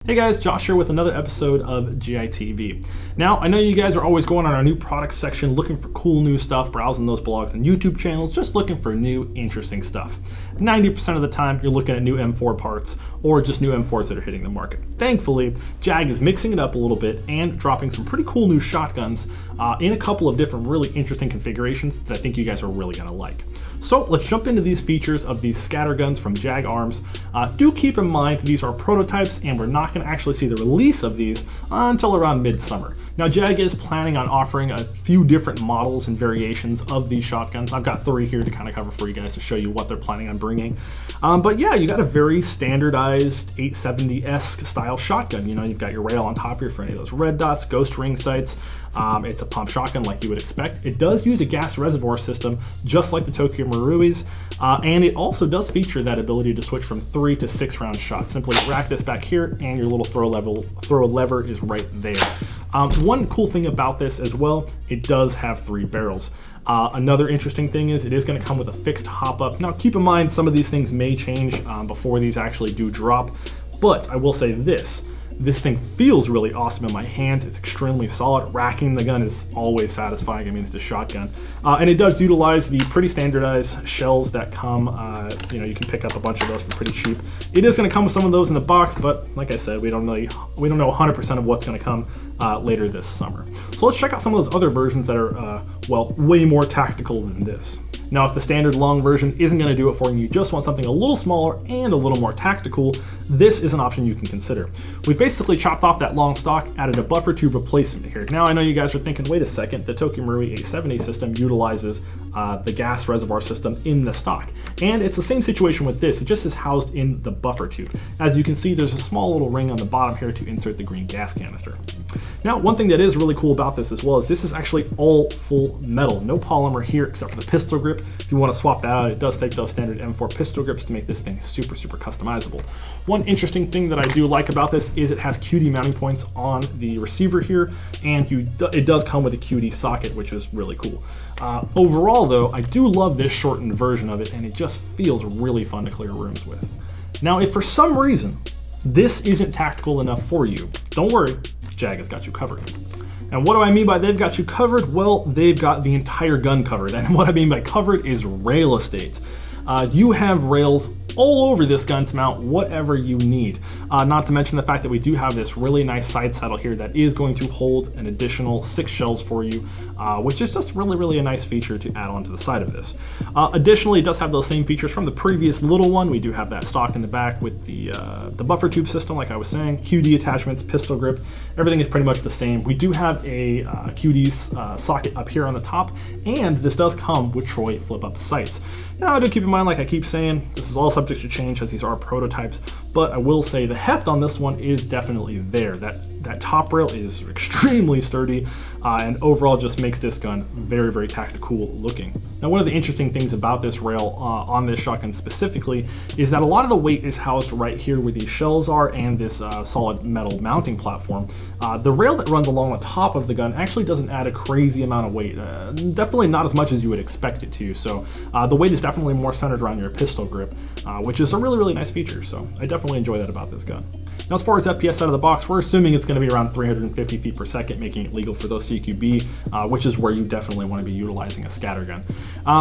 Hey guys, Josh here with another episode of GITV. Now, I know you guys are always going on our new products section looking for cool new stuff, browsing those blogs and YouTube channels, just looking for new, interesting stuff. 90% of the time, you're looking at new M4 parts or just new M4s that are hitting the market. Thankfully, Jag is mixing it up a little bit and dropping some pretty cool new shotguns in a couple of different really interesting configurations that I think you guys are really going to like. So let's jump into these features of these Scatterguns from Jag Arms. Do keep in mind these are prototypes and we're not going to actually see the release of these until around midsummer. Now Jag is planning on offering a few different models and variations of these shotguns. I've got 3 here to kind of cover for you guys to show you what they're planning on bringing. But yeah, you got a very standardized 870-esque style shotgun. You know, you've got your rail on top here for any of those red dots, ghost ring sights. It's a pump shotgun like you would expect. It does use a gas reservoir system just like the Tokyo Marui's, and it also does feature that ability to switch from 3 to 6 round shots. Simply rack this back here and your little throw lever is right there. One cool thing about this as well, it does have 3 barrels. Another interesting thing is it is going to come with a fixed hop up. Now keep in mind some of these things may change before these actually do drop, but I will say this thing feels really awesome in my hands. It's extremely solid. Racking the gun is always satisfying. I mean, it's a shotgun. And it does utilize the pretty standardized shells that come, you can pick up a bunch of those for pretty cheap. It is going to come with some of those in the box, but like I said, we don't know 100% of what's going to come later this summer. So let's check out some of those other versions that are, way more tactical than this. Now, if the standard long version isn't going to do it for you, you just want something a little smaller and a little more tactical, this is an option you can consider. We basically chopped off that long stock, added a buffer tube replacement here. Now, I know you guys are thinking, wait a second, the Tokyo Marui 870 system utilizes the gas reservoir system in the stock. And it's the same situation with this, it just is housed in the buffer tube. As you can see, there's a small little ring on the bottom here to insert the green gas canister. Now, one thing that is really cool about this as well is this is actually all full metal. No polymer here except for the pistol grip. If you want to swap that out, it does take those standard M4 pistol grips to make this thing super, super customizable. One interesting thing that I do like about this is it has QD mounting points on the receiver here, and it does come with a QD socket, which is really cool. Overall, though, I do love this shortened version of it, and it just feels really fun to clear rooms with. Now, if for some reason this isn't tactical enough for you, don't worry, Jag has got you covered. And what do I mean by they've got you covered? Well, they've got the entire gun covered. And what I mean by covered is rail estate. You have rails all over this gun to mount whatever you need. Not to mention the fact that we do have this really nice side saddle here that is going to hold an additional 6 shells for you, which is just really a nice feature to add on to the side of this. Additionally, it does have those same features from the previous little one. We do have that stock in the back with the buffer tube system, like I was saying, QD attachments, pistol grip, everything is pretty much the same. We do have a QD socket up here on the top, and this does come with Troy flip-up sights. Now, do keep in mind, like I keep saying, this is all subject to change as these are prototypes, but I will say the heft on this one is definitely there. That top rail is extremely sturdy and overall just makes this gun very tactical looking. Now, one of the interesting things about this rail on this shotgun specifically is that a lot of the weight is housed right here where these shells are and this solid metal mounting platform. The rail that runs along the top of the gun actually doesn't add a crazy amount of weight, definitely not as much as you would expect it to. So the weight is definitely more centered around your pistol grip, which is a really nice feature. So I definitely enjoy that about this gun. Now, as far as FPS out of the box, we're assuming it's going to be around 350 feet per second, making it legal for those CQB, which is where you definitely want to be utilizing a scattergun.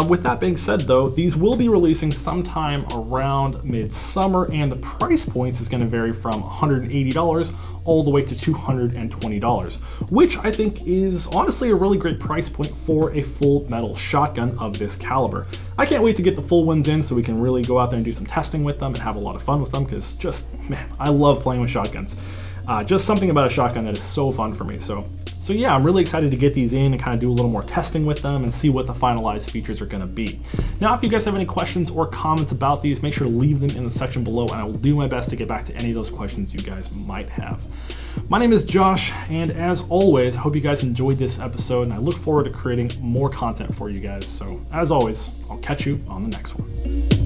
With that being said, though, these will be releasing sometime around midsummer, and the price points is going to vary from $180 all the way to $220, which I think is honestly a really great price point for a full metal shotgun of this caliber. I can't wait to get the full ones in so we can really go out there and do some testing with them and have a lot of fun with them, because man, I love playing with shotguns. Just something about a shotgun that is so fun for me. So yeah, I'm really excited to get these in and kind of do a little more testing with them and see what the finalized features are going to be. Now, if you guys have any questions or comments about these, make sure to leave them in the section below, and I will do my best to get back to any of those questions you guys might have. My name is Josh, and as always, I hope you guys enjoyed this episode, and I look forward to creating more content for you guys. So as always, I'll catch you on the next one.